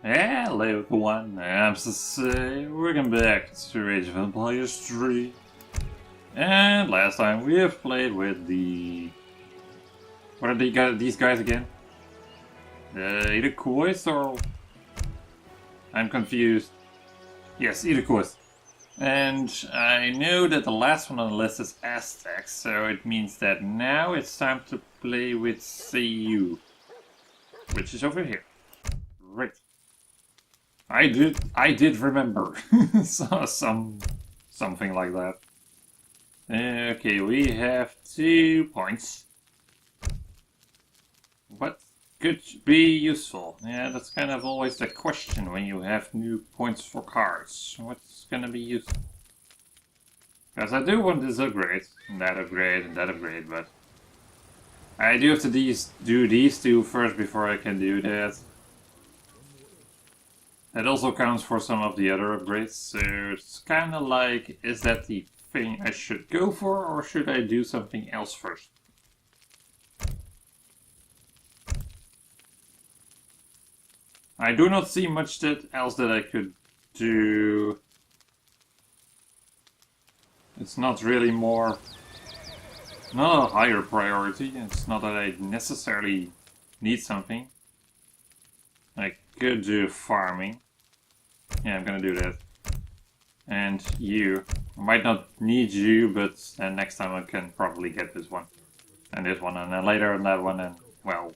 Hello everyone, I'm Sioux. Welcome back to Age of Empires 3. And last time we have played with the... What are these guys again? Either Quest or... I'm confused. Yes, either Quest. And I know that the last one on the list is Aztecs, so it means that now it's time to play with Sioux. Which is over here. Right. I did remember something like that. Okay, we have 2 points. What could be useful? Yeah, that's kind of always the question when you have new points for cards. What's gonna be useful? Because I do want this upgrade, and that upgrade, and that upgrade, but I do have to do these two first before I can do that. That also counts for some of the other upgrades, so it's kind of like, is that the thing I should go for, or should I do something else first? I do not see much else that I could do. It's not really not a higher priority. It's not that I necessarily need something. I could do farming. Yeah, I'm gonna do that. And you. I might not need you, but then next time I can probably get this one. And this one, and then later on that one, and well,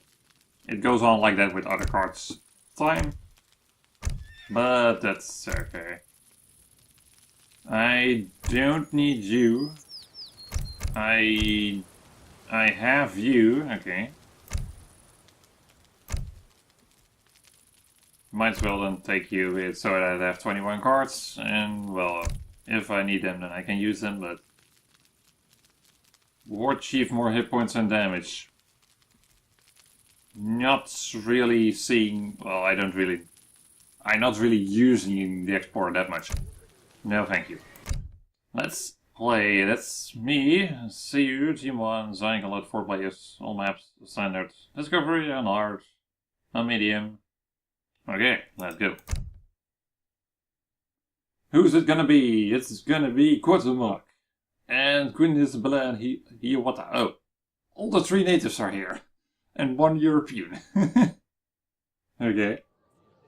it goes on like that with other cards. Time. But that's okay. I don't need you. I have you, okay. Might as well then take you so that I have 21 cards, and well, if I need them then I can use them, but... War Chief, more hit points and damage. Not really seeing... well, I'm not really using the explorer that much. No, thank you. Let's play. That's me, Sioux, Team 1, Zying alot, 4 players, all maps, standard, discovery, on hard, on medium. Okay, let's go. Who's it gonna be? It's gonna be Quartermark. And Queen Isabella and Hiawatha. Oh, all the 3 natives are here. And 1 European. Okay.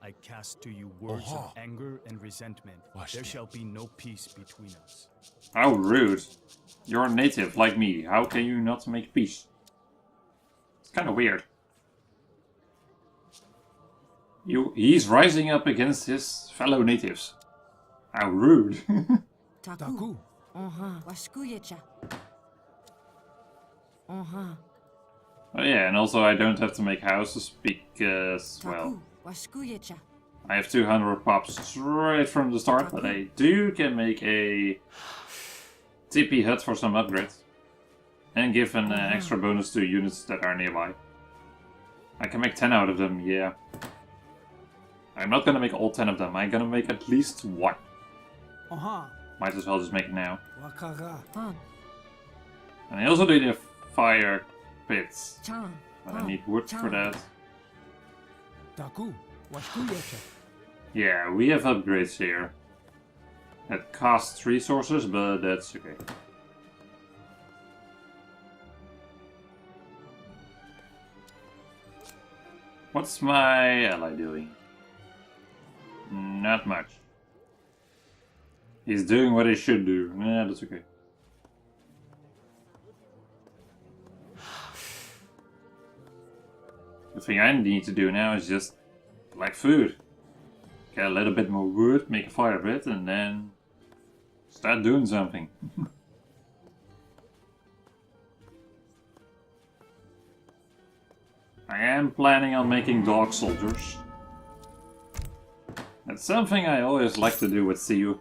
I cast to you words of anger and resentment. There shall be no peace between us. How rude. You're a native like me. How can you not make peace? It's kind of weird. He's rising up against his fellow natives. How rude. Taku. Oh yeah, and also I don't have to make houses because, well, I have 200 pops right from the start, but I can make a TP hut for some upgrades. And give an extra bonus to units that are nearby. I can make 10 out of them, yeah. I'm not gonna make all 10 of them, I'm gonna make at least 1. Might as well just make it now. And I also do the fire pits. But I need wood for that. Yeah, we have upgrades here. That costs resources, but that's okay. What's my ally doing? Not much. He's doing what he should do. Yeah, that's okay. The thing I need to do now is just like food. Get a little bit more wood, make a fire pit, and then start doing something. I am planning on making dog soldiers. That's something I always like to do with Sioux.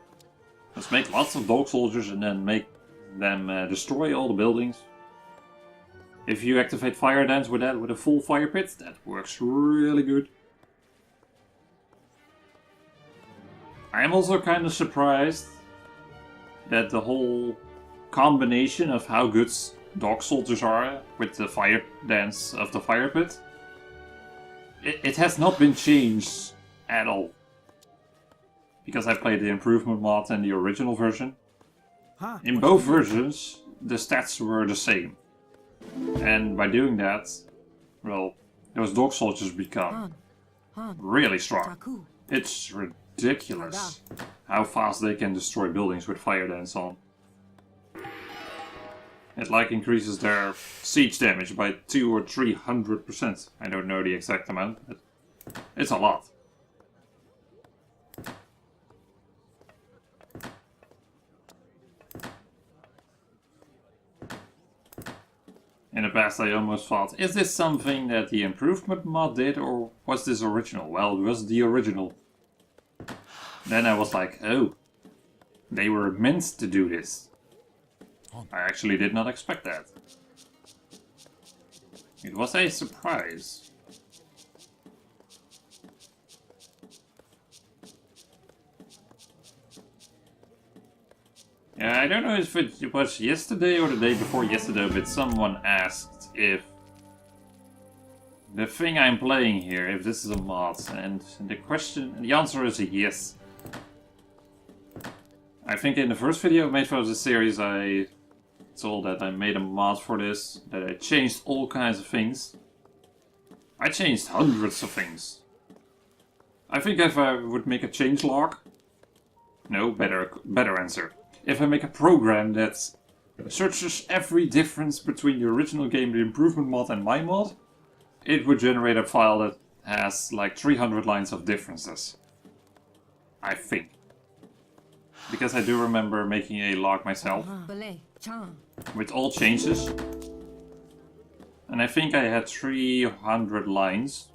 Just make lots of dog soldiers and then make them destroy all the buildings. If you activate fire dance with that, with a full fire pit, that works really good. I am also kind of surprised that the whole combination of how good dog soldiers are with the fire dance of the fire pit, it has not been changed at all. Because I played the improvement mod and the original version. In both versions, the stats were the same. And by doing that, well, those dog soldiers become really strong. It's ridiculous how fast they can destroy buildings with fire dance on. It like increases their siege damage by 200 or 300%. I don't know the exact amount, but it's a lot. In the past I almost thought, is this something that the improvement mod did or was this original? Well, it was the original. Then I was like, oh, they were meant to do this. I actually did not expect that. It was a surprise. Yeah, I don't know if it was yesterday or the day before yesterday, but someone asked if the thing I'm playing here, if this is a mod, and the answer is a yes. I think in the first video I made for the series I told that I made a mod for this, that I changed all kinds of things. I changed hundreds of things. I think if I would make a changelog... No, better answer. If I make a program that searches every difference between the original game, the improvement mod and my mod, it would generate a file that has like 300 lines of differences. I think. Because I do remember making a log myself with all changes. And I think I had 300 lines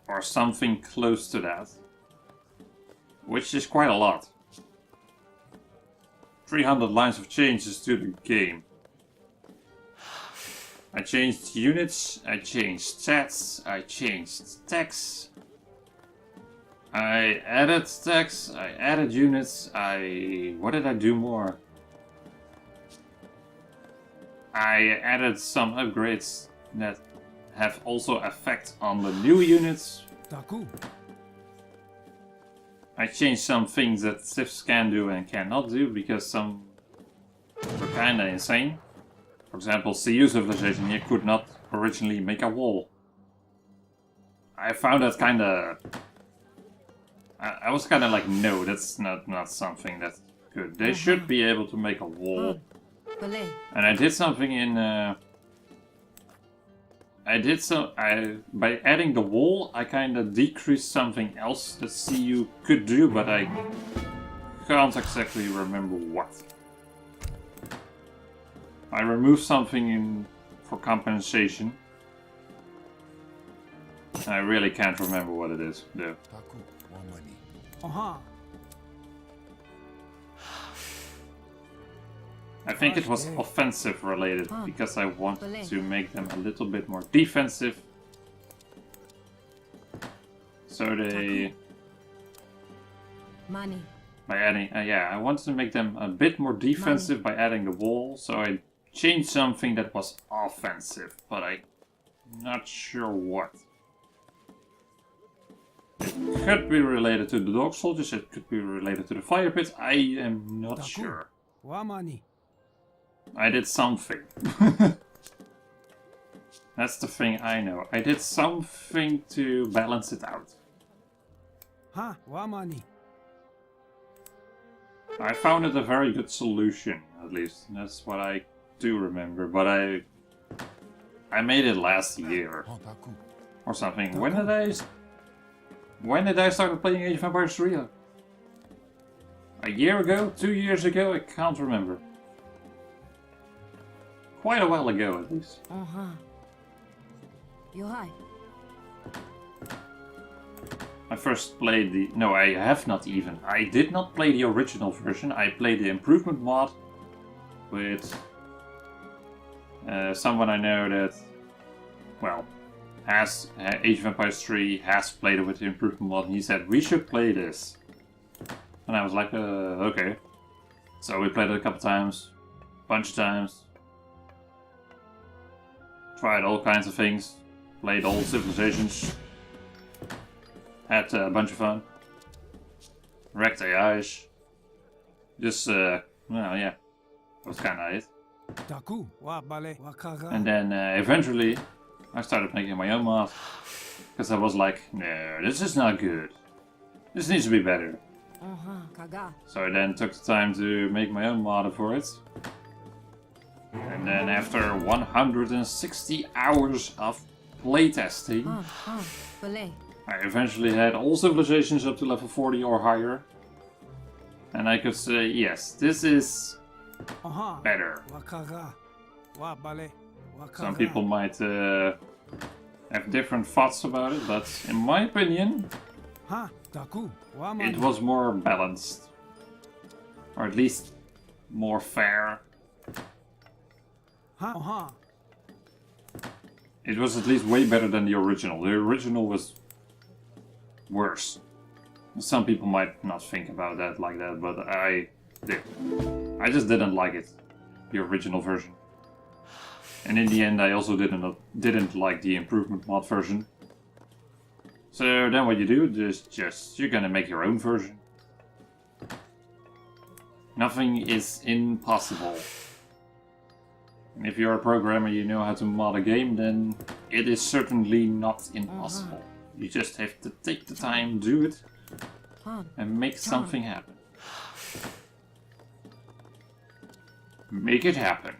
or something close to that, which is quite a lot. 300 lines of changes to the game. I changed units, I changed stats, I changed text. I added text, I added units, what did I do more? I added some upgrades that have also effect on the new units. I changed some things that civs can do and cannot do because some were kinda insane. For example, Sioux civilization here could not originally make a wall. I found that kinda... I was kinda like, no, that's not something that's good. They should be able to make a wall. And I did something in... by adding the wall, I kinda decreased something else that Sioux could do, but I can't exactly remember what. I removed something for compensation. I really can't remember what it is, though. I think it was offensive related, because I wanted to make them a little bit more defensive. So they... By adding... yeah, I wanted to make them a bit more defensive by adding the wall, so I changed something that was offensive, but I'm not sure what. It could be related to the dog soldiers, it could be related to the fire pits, I am not sure. I did something. That's the thing I know. I did something to balance it out. I found it a very good solution, at least. That's what I do remember, but I made it last year. Or something. When did I start playing Age of Empires 3? A year ago? 2 years ago? I can't remember. Quite a while ago, at least. I first played the... No, I have not even. I did not play the original version. I played the improvement mod with someone I know that, well, has Age of Empires 3, has played it with the improvement mod, and he said, we should play this. And I was like, okay. So we played it a couple times, bunch of times. Tried all kinds of things, played all civilizations. Had a bunch of fun. Wrecked AIs. Just, well, yeah. Was kinda it. And then eventually I started making my own mod. Because I was like, no, this is not good. This needs to be better. So I then took the time to make my own mod for it. And then after 160 hours of playtesting, I eventually had all civilizations up to level 40 or higher. And I could say, yes, this is better. Some people might have different thoughts about it, but in my opinion, it was more balanced. Or at least more fair. It was at least way better than the original. The original was worse. Some people might not think about that like that, but I did. I just didn't like it. The original version. And in the end I also didn't like the improvement mod version. So then what you do is just you're gonna make your own version. Nothing is impossible. And if you're a programmer, you know how to mod a game, then it is certainly not impossible. You just have to take the time, do it, and make something happen. Make it happen.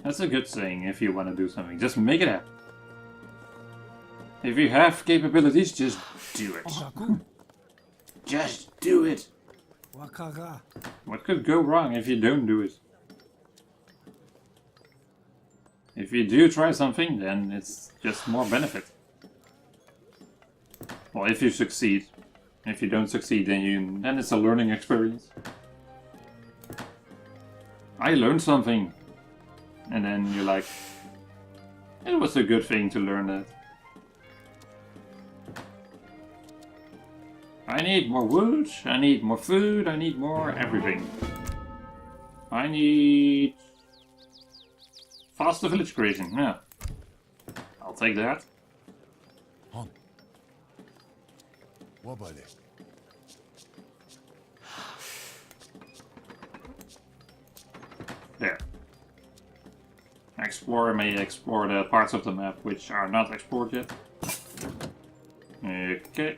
That's a good saying if you want to do something. Just make it happen. If you have capabilities, just do it. Just do it. What could go wrong if you don't do it? If you do try something, then it's just more benefit. Well, if you succeed. If you don't succeed, then it's a learning experience. I learned something. And then you're like, it was a good thing to learn that. I need more wood, I need more food, I need more everything. I need faster village creation, yeah. I'll take that. There. Explorer may explore the parts of the map which are not explored yet. Okay.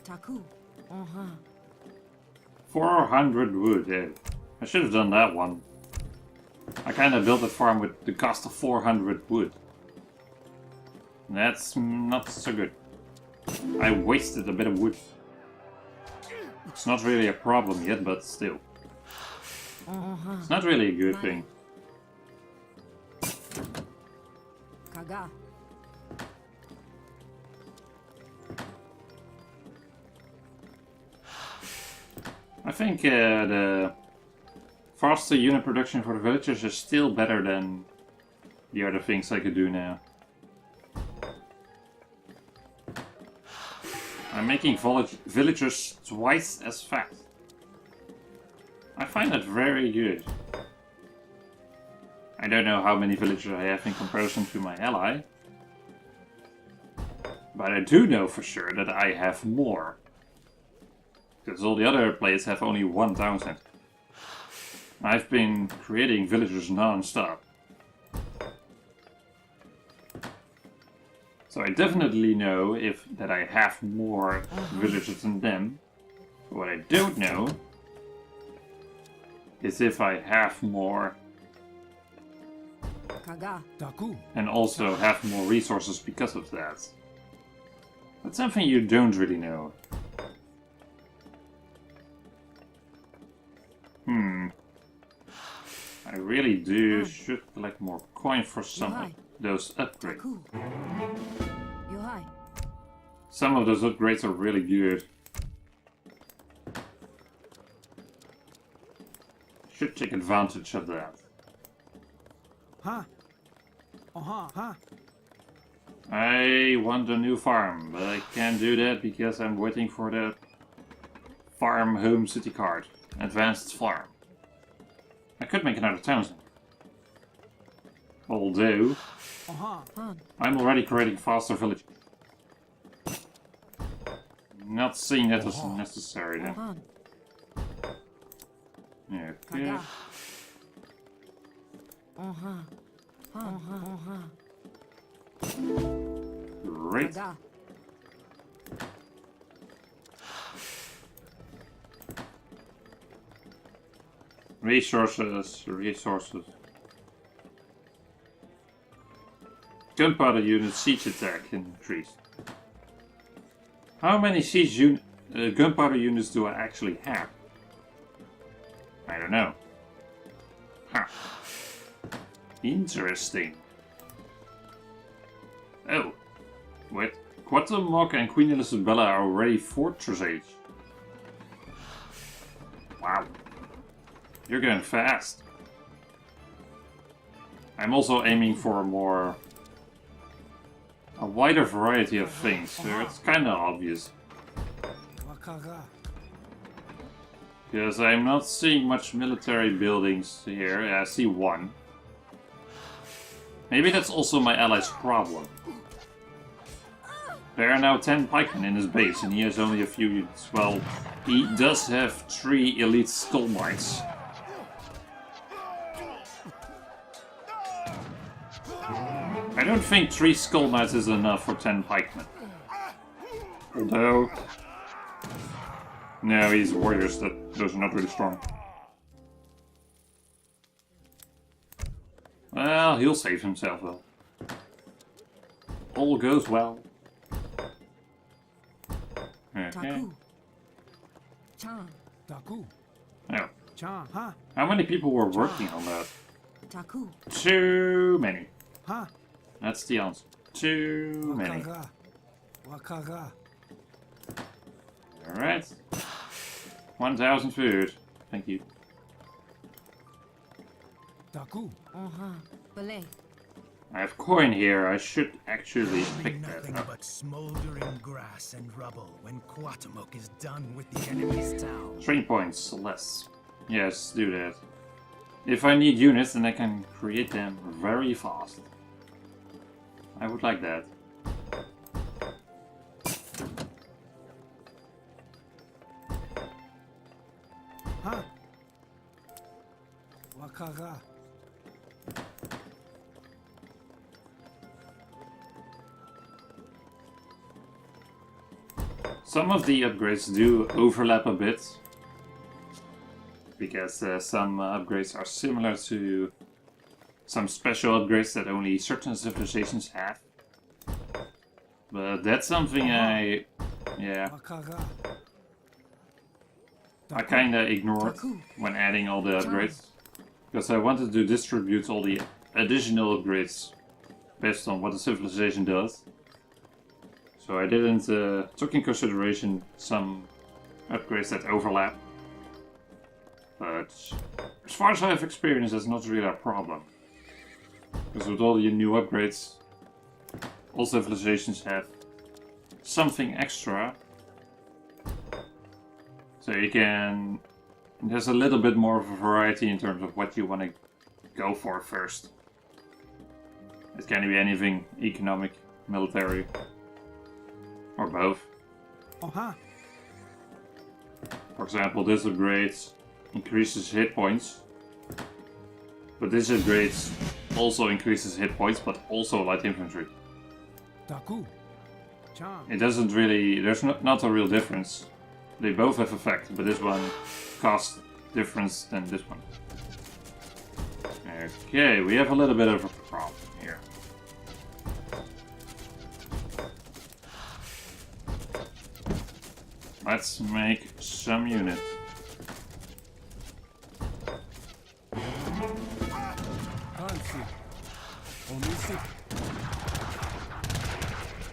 Taku. 400 wood, yeah. I should have done that one. I kinda built a farm with the cost of 400 wood. That's not so good. I wasted a bit of wood. It's not really a problem yet, but still. It's not really a good thing. Kaga. I think the faster unit production for the villagers is still better than the other things I could do now. I'm making villagers twice as fast. I find that very good. I don't know how many villagers I have in comparison to my ally. But I do know for sure that I have more. Because all the other players have only one town center. I've been creating villagers non-stop. So I definitely know that I have more villagers than them. But what I don't know is if I have more and also have more resources because of that. That's something you don't really know. I really should collect more coin for some of those upgrades. Some of those upgrades are really good. Should take advantage of that. I want a new farm, but I can't do that because I'm waiting for the farm home city card. Advanced farm. I could make another town center. Although, I'm already creating faster villages. Not seeing that as necessary then. Okay. Great. Resources. Gunpowder unit siege attack increased. How many gunpowder units do I actually have? I don't know. Huh. Interesting. Oh, wait. Quatamok and Queen Isabella are already Fortress Age. Wow. You're going fast. I'm also aiming for a wider variety of things, so it's kinda obvious. Because I'm not seeing much military buildings here. Yeah, I see one. Maybe that's also my ally's problem. There are now 10 pikemen in his base and he has only a few units. Well, he does have 3 elite skull knights. I don't think 3 skull knights is enough for 10 pikemen. Although... no, he's warriors, those are not really strong. Well, he'll save himself though. All goes well. Okay. Oh. How many people were working on that? Too many. That's the answer. Too many. Alright. 1,000 food. Thank you. I have coin here. I should actually pick that nothing up. but smoldering grass and rubble when Quatamok is done with the enemy's town. Train points, less. Yes, do that. If I need units, then I can create them very fast. I would like that. Some of the upgrades do overlap a bit, because some upgrades are similar to some special upgrades that only certain civilizations have. But that's something I kinda ignored when adding all the upgrades, because I wanted to distribute all the additional upgrades based on what the civilization does. So I didn't took in consideration some upgrades that overlap. But as far as I have experience, that's not really a problem. Because with all the new upgrades, all civilizations have something extra. So you can... there's a little bit more of a variety in terms of what you want to go for first. It can be anything economic, military, or both. For example, this upgrade increases hit points. But this upgrade also increases hit points, but also light infantry. It doesn't really... there's not a real difference. They both have effect, but this one costs difference than this one. Okay, we have a little bit of a problem here. Let's make some units.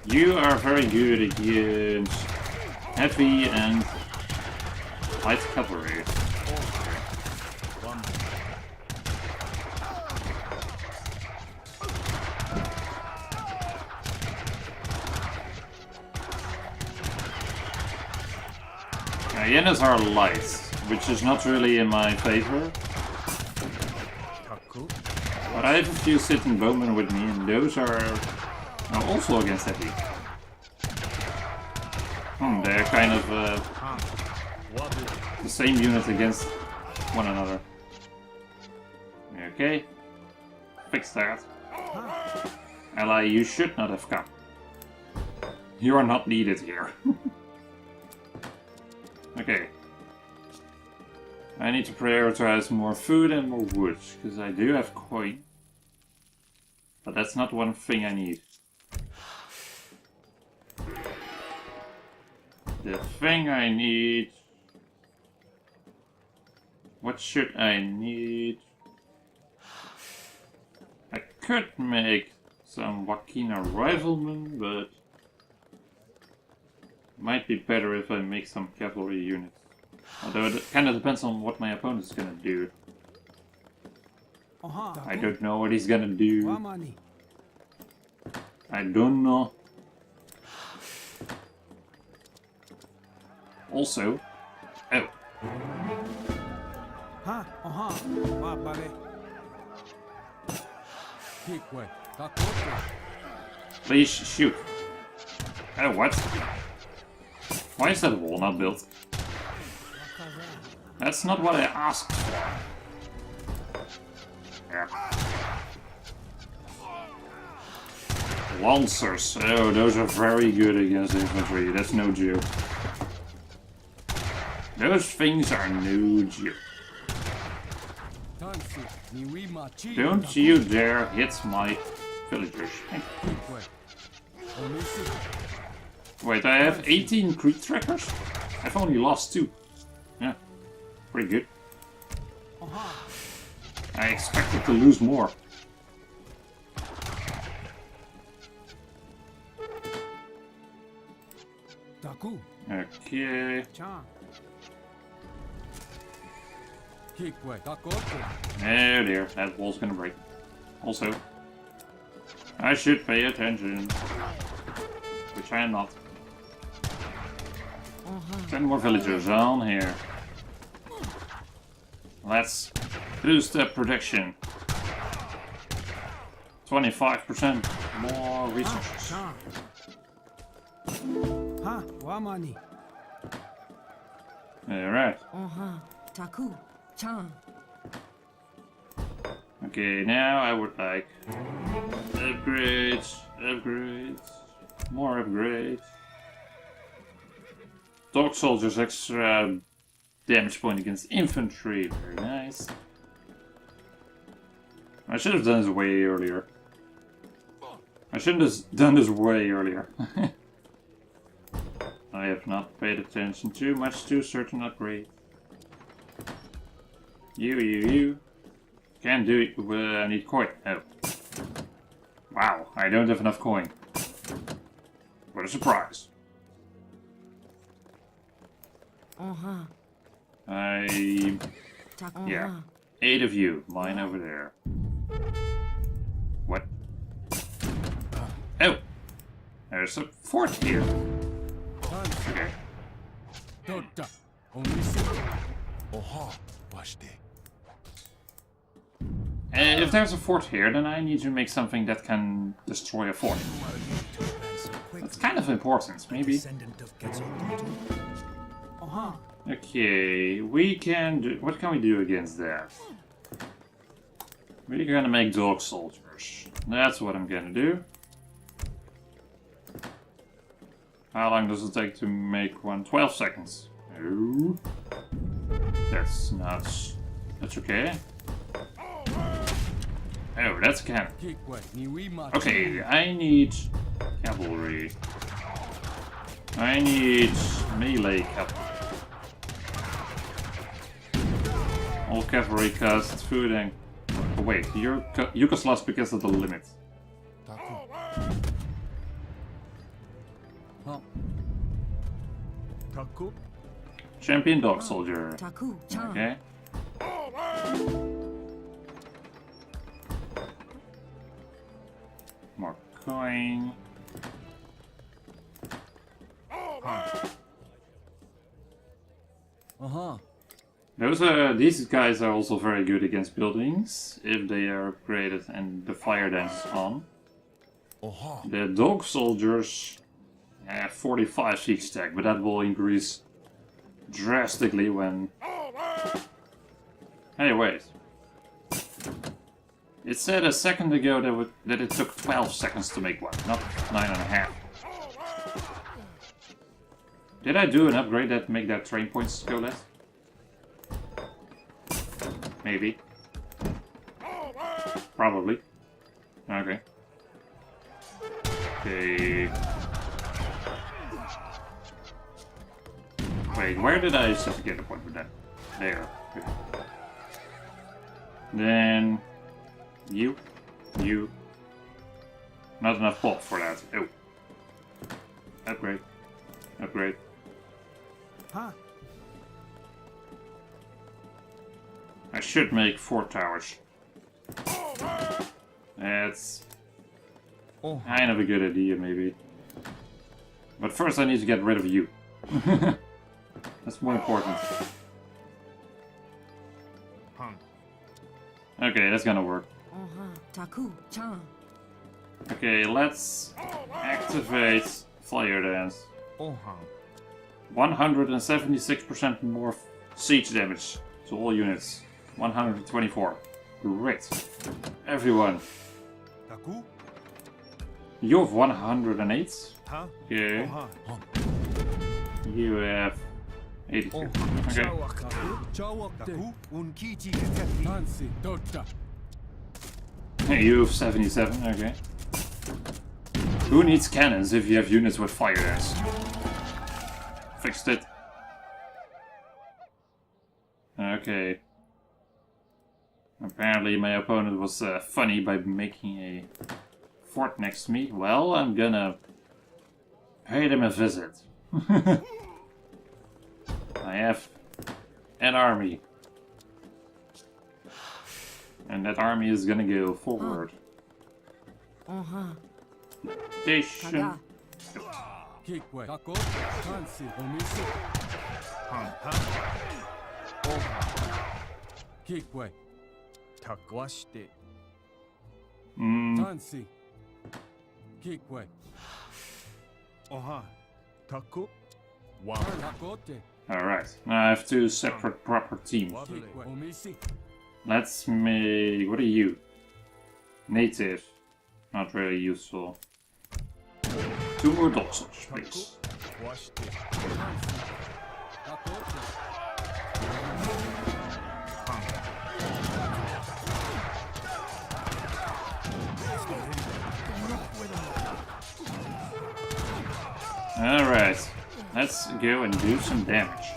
You are very good against heavy and light cavalry. Hyenas are light, which is not really in my favor. But I have a few sitting bowmen with me, and those are also against heavy. They're kind of the same unit against one another. Okay, fix that. Ally, you should not have come. You are not needed here. Okay. I need to prioritize more food and more wood, because I do have coin. But that's not one thing I need. The thing I need... What should I need? I could make some Wakina riflemen, but... Might be better if I make some cavalry units. Although it kind of depends on what my opponent's gonna do. I don't know what he's gonna do. I don't know. Also... Oh. Please shoot. Oh, what? Why is that wall not built? That's not what I asked for. Yeah. Lancers. Oh, those are very good against infantry. That's no joke. Those things are no joke. Don't you dare hit my villagers. Wait, I have 18 creep trackers? I've only lost 2. Yeah, pretty good. I expected to lose more. Okay. Oh dear, that wall's gonna break. Also, I should pay attention. Which I am not. 10 more villagers on here. Let's boost the production. 25% more resources. Alright. Okay, now I would like upgrades, more upgrades. Dog soldiers, extra damage point against infantry, very nice. I should have done this way earlier. I shouldn't have done this way earlier. I have not paid attention too much to certain upgrades. You. Can't do it, I need coin. Oh. Wow, I don't have enough coin. What a surprise. Yeah. 8 of you. Mine over there. What? Oh! There's a fort here. Okay. And if there's a fort here, then I need to make something that can destroy a fort. That's kind of important, maybe. Okay, we can do... What can we do against that? We're gonna make dog soldiers. That's what I'm gonna do. How long does it take to make one? 12 seconds. No. That's not... That's okay. Oh, that's a cannon. Okay, I need cavalry. I need melee cavalry. All cavalry costs food and... Oh wait, Yukos lost because of the limit. Champion dog soldier. Okay. More coin. These guys are also very good against buildings if they are upgraded and the fire dance is on. The dog soldiers have 45 siege attack, but that will increase drastically when... Hey, wait. It said a second ago that it took 12 seconds to make one, not 9.5. Did I do an upgrade that make that train points go less? Maybe. Probably. Okay. Okay. Wait, where did I set the get a point with that? There. Okay. Then... You. Not enough pop for that. Oh. Upgrade. Upgrade. Huh? I should make 4 towers. That's kind of a good idea, maybe. But first I need to get rid of you. That's more important. Okay, that's gonna work. Okay, let's activate Fire Dance. 176% more siege damage to all units. 124. Great. Everyone. You have 108. Okay. You have 82. Okay. You have 77. Okay. Who needs cannons if you have units with fire dance? Fixed it. Okay. Apparently my opponent was funny by making a fort next to me. Well, I'm gonna pay them a visit. I have an army. And that army is gonna go forward. Station. Alright, now I have 2 separate proper teams. Let's make... what are you? Native. Not very useful. 2 more dog soldiers, please. Alright, let's go and do some damage.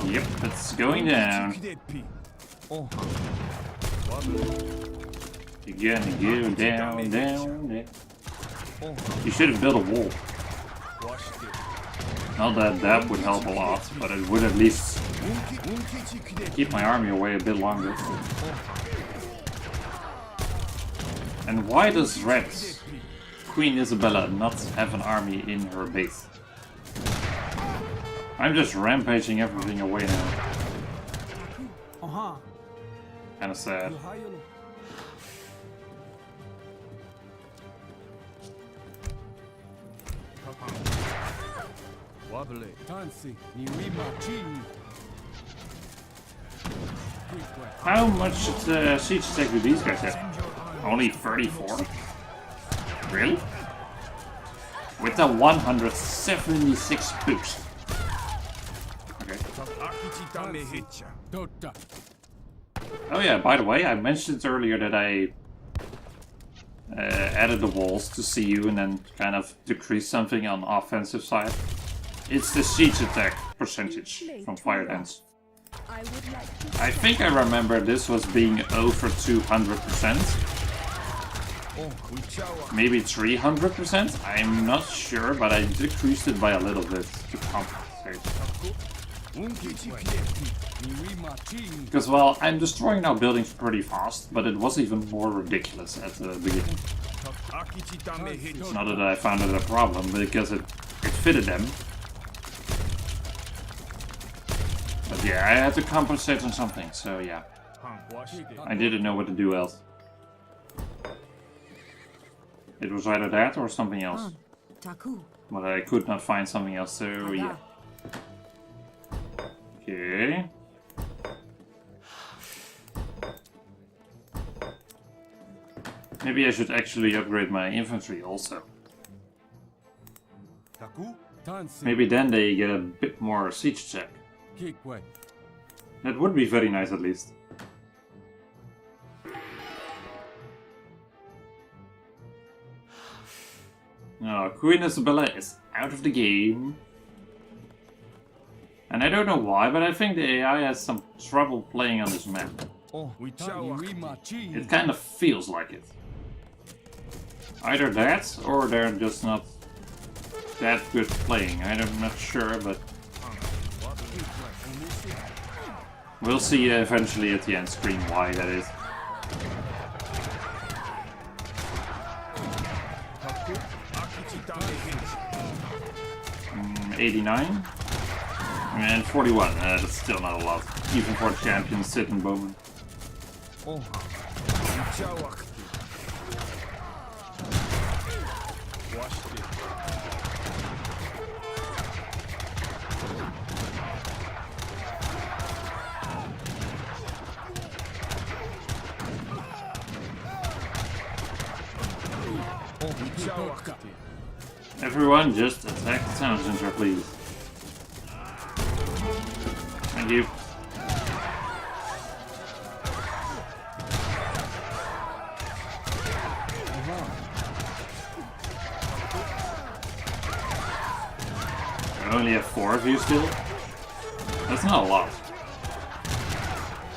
Yep, it's going down. You're gonna go down, down. You should have built a wall. Not that that would help a lot, but it would at least keep my army away a bit longer. And why does Red Queen Isabella not have an army in her base? I'm just rampaging everything away now. Kinda sad. How much siege attack do these guys have? Only 34? Really? With a 176 boost. Okay. Oh yeah, by the way, I mentioned earlier that I added the walls to Sioux and then kind of decrease something on the offensive side. It's the siege attack percentage from Fire Dance. I think I remember this was being over 200%. Maybe 300%? I'm not sure, but I decreased it by a little bit to compensate. Because, well, I'm destroying now buildings pretty fast, but it was even more ridiculous at the beginning. It's not that I found it a problem, because it fitted them. But yeah, I had to compensate on something, so yeah. I didn't know what to do else. It was either that or something else. But I could not find something else, so yeah. Okay. Maybe I should actually upgrade my infantry also. Maybe then they get a bit more siege check. That would be very nice at least. Oh, Queen Isabella is out of the game. And I don't know why, but I think the AI has some trouble playing on this map. It kind of feels like it. Either that, or they're just not that good playing. I'm not sure, but we'll see eventually at the end screen why that is. 89 and 41. That's still not a lot, even for the champions sitting Bowman. Everyone, just attack the town center, please. Thank you. I only have 4 of you still? That's not a lot.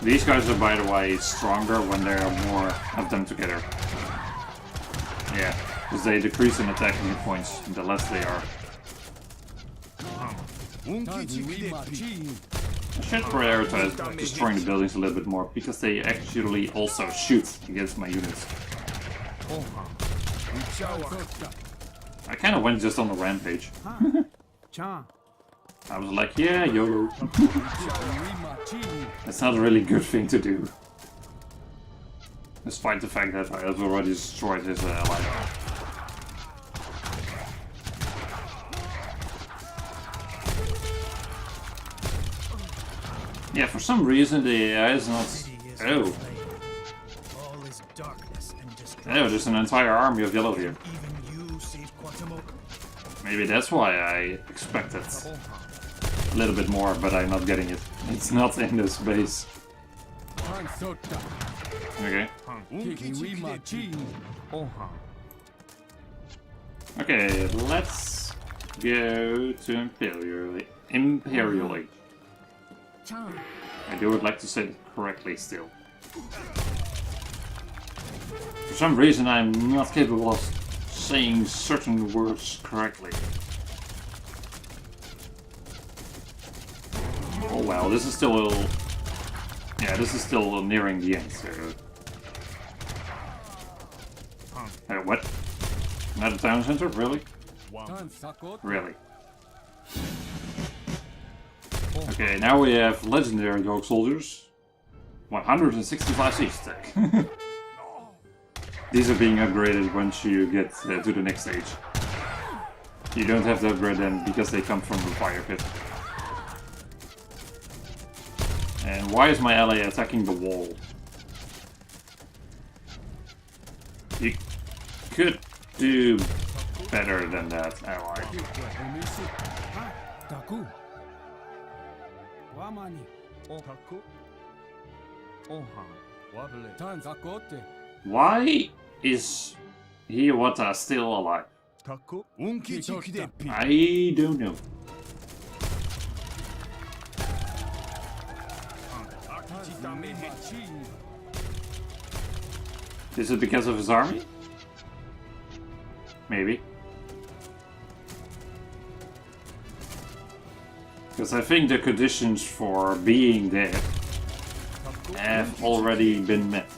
These guys are, by the way, stronger when there are more of them together. Yeah, because they decrease in attacking hit points the less they are. I should prioritize destroying the buildings a little bit more, because they actually also shoot against my units. I kind of went just on the rampage. I was like, yeah, YOLO. That's not a really good thing to do. Despite the fact that I have already destroyed his ally. Yeah, for some reason the AI is not... Oh. Oh, there's an entire army of yellow here. Maybe that's why I expected a little bit more, but I'm not getting it. It's not in this base. Okay. Okay, let's go to Imperial Age. I would like to say it correctly still. For some reason I'm not capable of saying certain words correctly. Oh well, this is still yeah, this is still nearing the end, so... What? Not a town center? Really? Really? Okay, now we have legendary dog soldiers. 165 siege attack. These are being upgraded once you get to the next stage. You don't have to upgrade them because they come from the fire pit. And why is my ally attacking the wall? You could do better than that, ally. Why is Hiawatha still alive? I don't know. Is it because of his army? Maybe. Because I think the conditions for being there have already been met.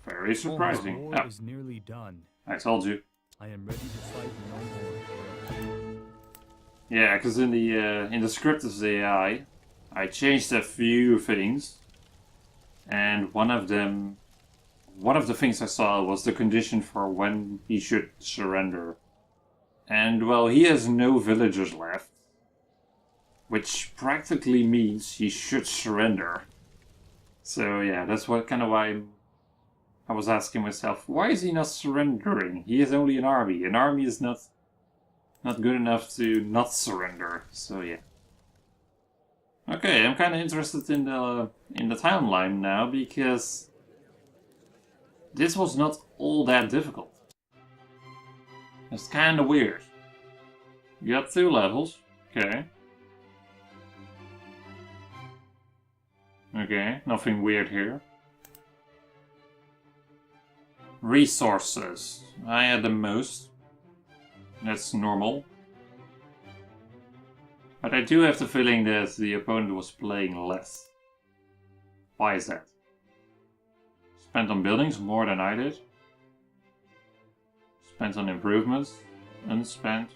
Very surprising. War is nearly done. I told you. I am ready to fight no more. Yeah, because in the script of the AI, I changed a few things, and one of the things I saw was the condition for when he should surrender. And well, he has no villagers left, which practically means he should surrender. So yeah, that's what kind of why I was asking myself, why is he not surrendering? He has only an army. An army is not good enough to not surrender. So yeah. Okay, I'm kind of interested in the timeline now because this was not all that difficult. It's kind of weird. You got 2 levels. Okay. Okay, nothing weird here. Resources. I had the most. That's normal. But I do have the feeling that the opponent was playing less. Why is that? Spent on buildings more than I did. Spent on improvements. Unspent.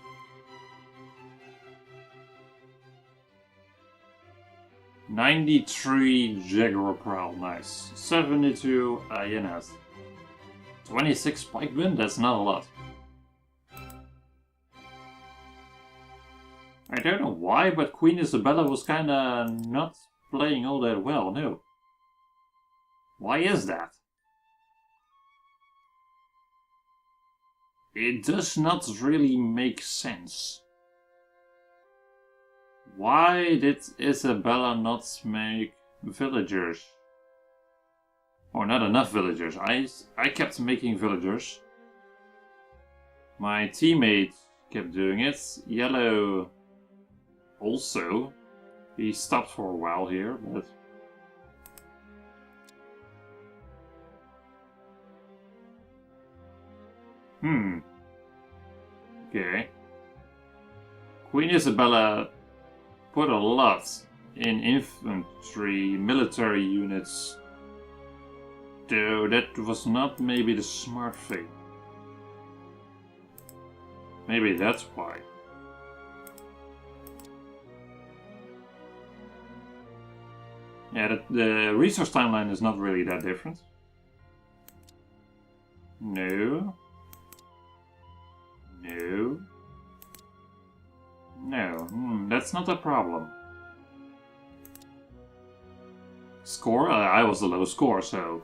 $93 Jaguar Prowl, nice. 72 INS. 26 Pikemen, that's not a lot. I don't know why, but Queen Isabella was kinda not playing all that well, no. Why is that? It does not really make sense. Why did Isabella not make villagers? Or not enough villagers. I kept making villagers. My teammate kept doing it. Yellow also. He stopped for a while here, but... Okay. Queen Isabella put a lot in infantry, military units. Though that was not maybe the smart thing. Maybe that's why. Yeah, the resource timeline is not really that different. No. No. No, that's not a problem. Score? I was the low score, so...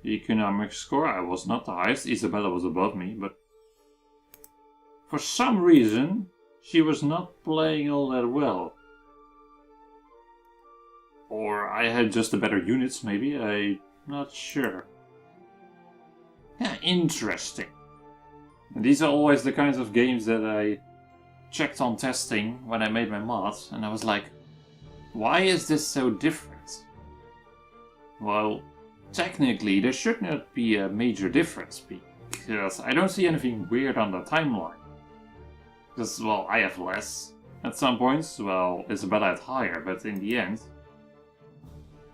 Economic score, I was not the highest. Isabella was above me, but... For some reason, she was not playing all that well. Or I had just the better units, maybe? I'm not sure. Yeah, interesting. And these are always the kinds of games that I checked on testing when I made my mods, and I was like, why is this so different? Well, technically there should not be a major difference, because I don't see anything weird on the timeline. Because, well, I have less at some points, well, Isabella had higher, but in the end,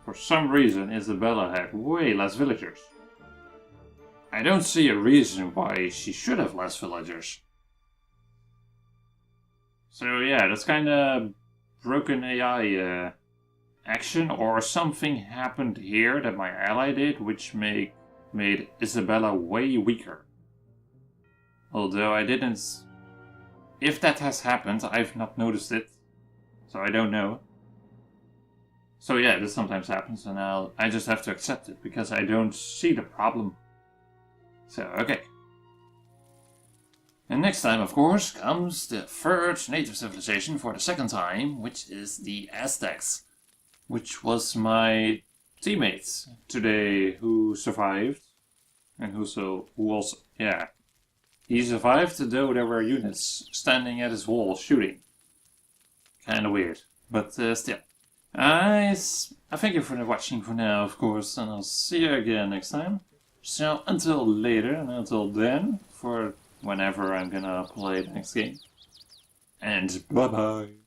for some reason Isabella had way less villagers. I don't see a reason why she should have less villagers. So yeah, that's kinda broken AI action, or something happened here that my ally did, which made Isabella way weaker. Although I didn't... If that has happened, I've not noticed it, so I don't know. So yeah, this sometimes happens, and I just have to accept it, because I don't see the problem. So, okay. And next time, of course, comes the third native civilization for the second time, which is the Aztecs. Which was my teammates today who survived. And who also, yeah. He survived, though there were units standing at his wall shooting. Kinda weird, but still. I thank you for watching for now, of course, and I'll see you again next time. So until later, and until then, for whenever I'm gonna play the next game. And bye bye.